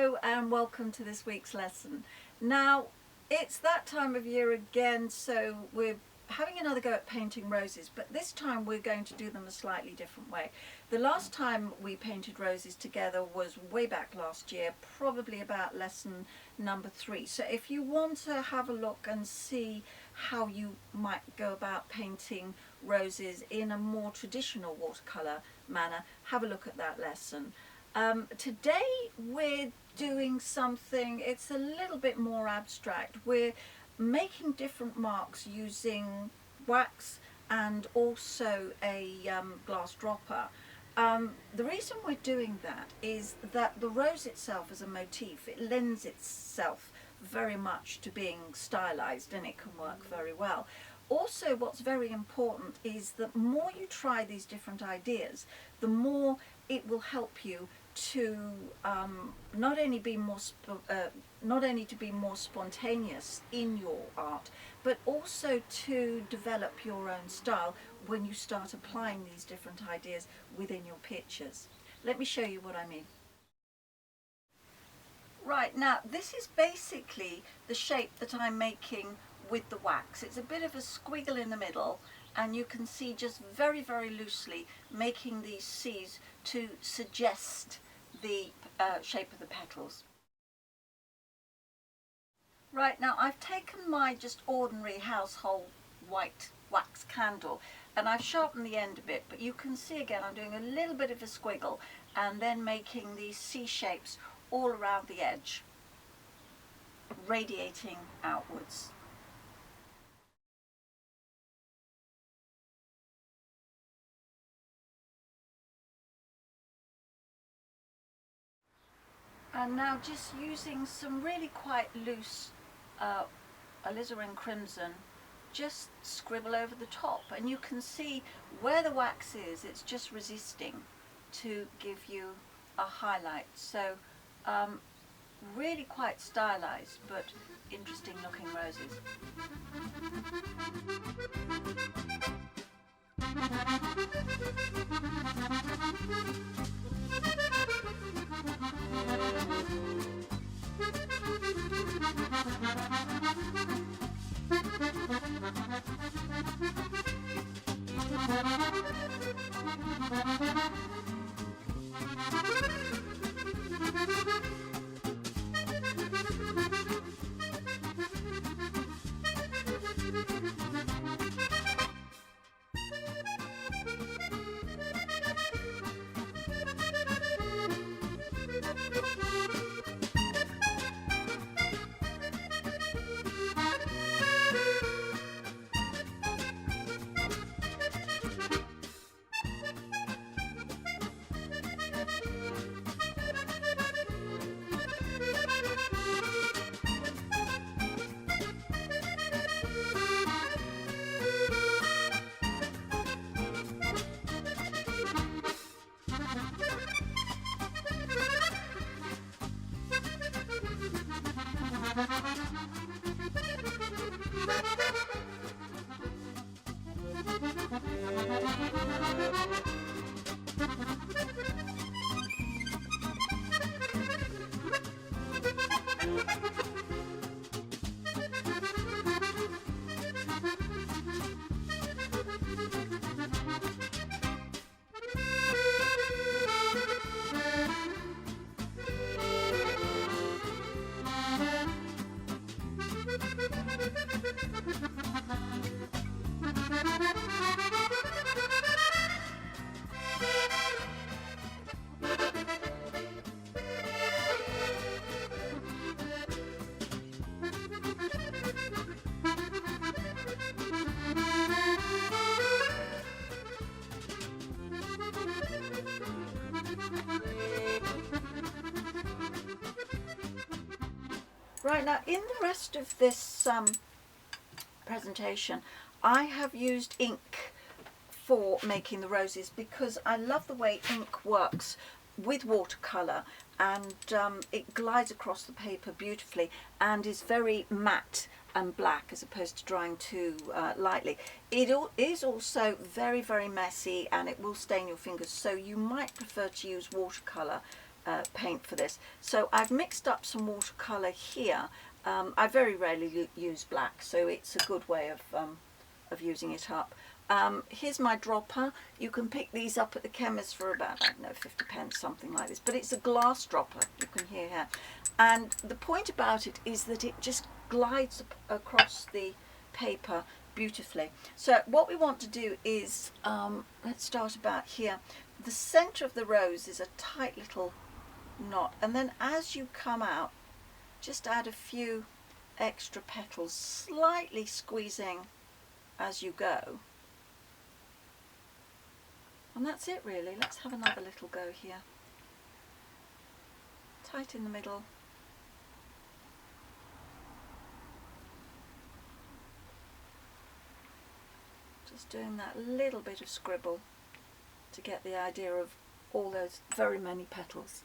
Hello and welcome to this week's lesson. Now it's that time of year again, so we're having another go at painting roses, but this time we're going to do them a slightly different way. The last time we painted roses together was way back last year, probably about lesson number 3. So if you want to have a look and see how you might go about painting roses in a more traditional watercolour manner, have a look at that lesson. Today we're doing something, it's a little bit more abstract. We're making different marks using wax and also a glass dropper. The reason we're doing that is that the rose itself as a motif, it lends itself very much to being stylized, and it can work very well. Also, what's very important is that the more you try these different ideas, the more it will help you to not only be more spontaneous in your art, but also to develop your own style when you start applying these different ideas within your pictures. Let me show you what I mean. Right, now this is basically the shape that I'm making with the wax. It's a bit of a squiggle in the middle, and you can see just very, very loosely making these C's to suggest the shape of the petals. Right, now I've taken my just ordinary household white wax candle and I've sharpened the end a bit, but you can see again I'm doing a little bit of a squiggle and then making these C shapes all around the edge, radiating outwards. And now just using some really quite loose alizarin crimson, just scribble over the top, and you can see where the wax is, it's just resisting to give you a highlight. So really quite stylized but interesting looking roses. Right, now in the rest of this presentation I have used ink for making the roses because I love the way ink works with watercolour, and it glides across the paper beautifully and is very matte and black as opposed to drying too lightly. It is also very, very messy and it will stain your fingers, so you might prefer to use watercolour paint for this. So I've mixed up some watercolour here. I very rarely use black, so it's a good way of using it up. Here's my dropper. You can pick these up at the chemist for about, I don't know, 50 pence, something like this. But it's a glass dropper, you can hear here. And the point about it is that it just glides across the paper beautifully. So what we want to do is, let's start about here. The centre of the rose is a tight little knot. And then as you come out, just add a few extra petals, slightly squeezing as you go. And that's it really. Let's have another little go here. Tight in the middle. Just doing that little bit of scribble to get the idea of all those very many petals.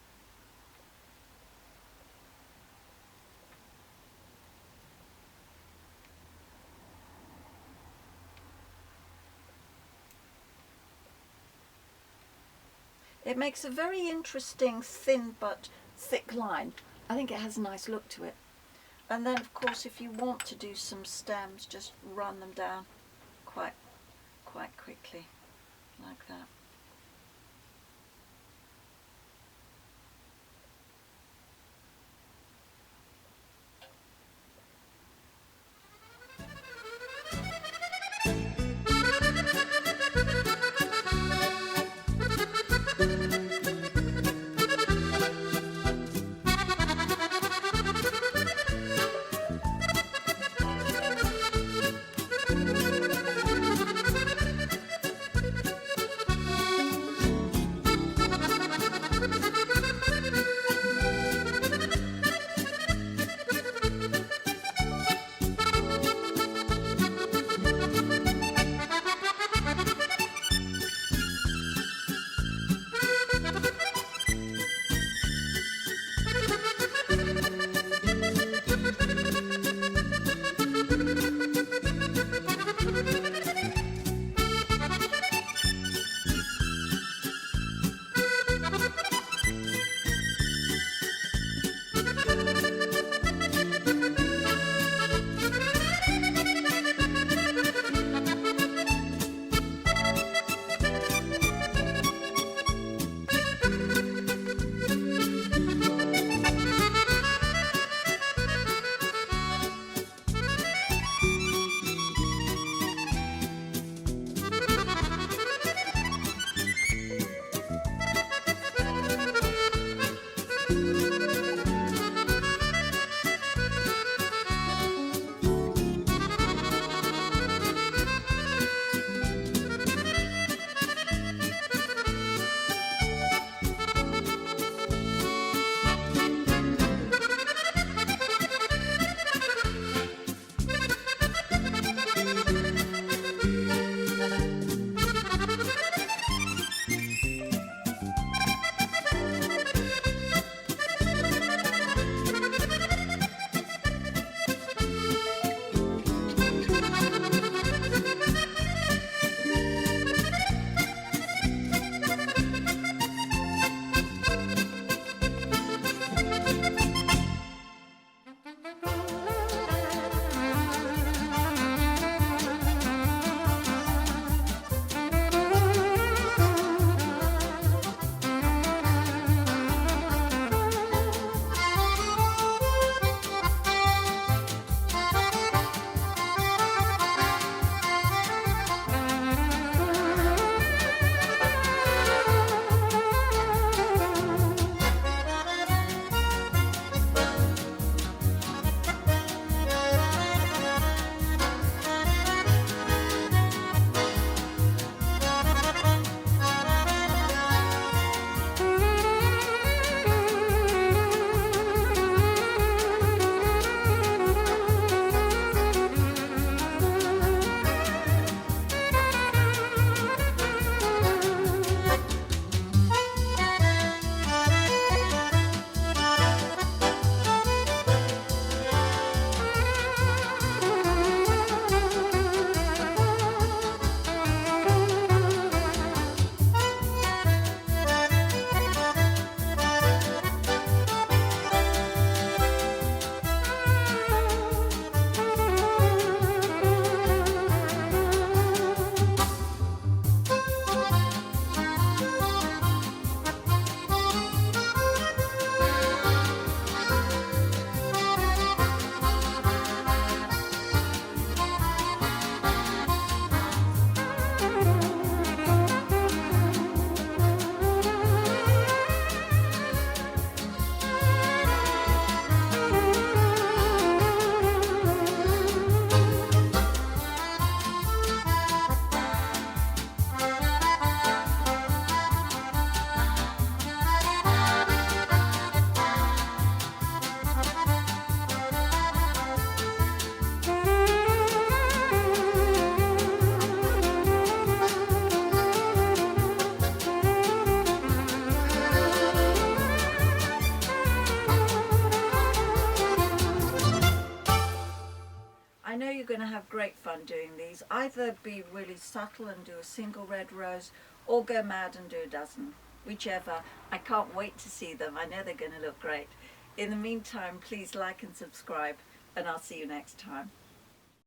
It makes a very interesting thin but thick line. I think it has a nice look to it. And then of course if you want to do some stems, just run them down quite quickly, like that. I know you're going to have great fun doing these. Either be really subtle and do a single red rose, or go mad and do a dozen. Whichever. I can't wait to see them. I know they're going to look great. In the meantime, please like and subscribe, and I'll see you next time.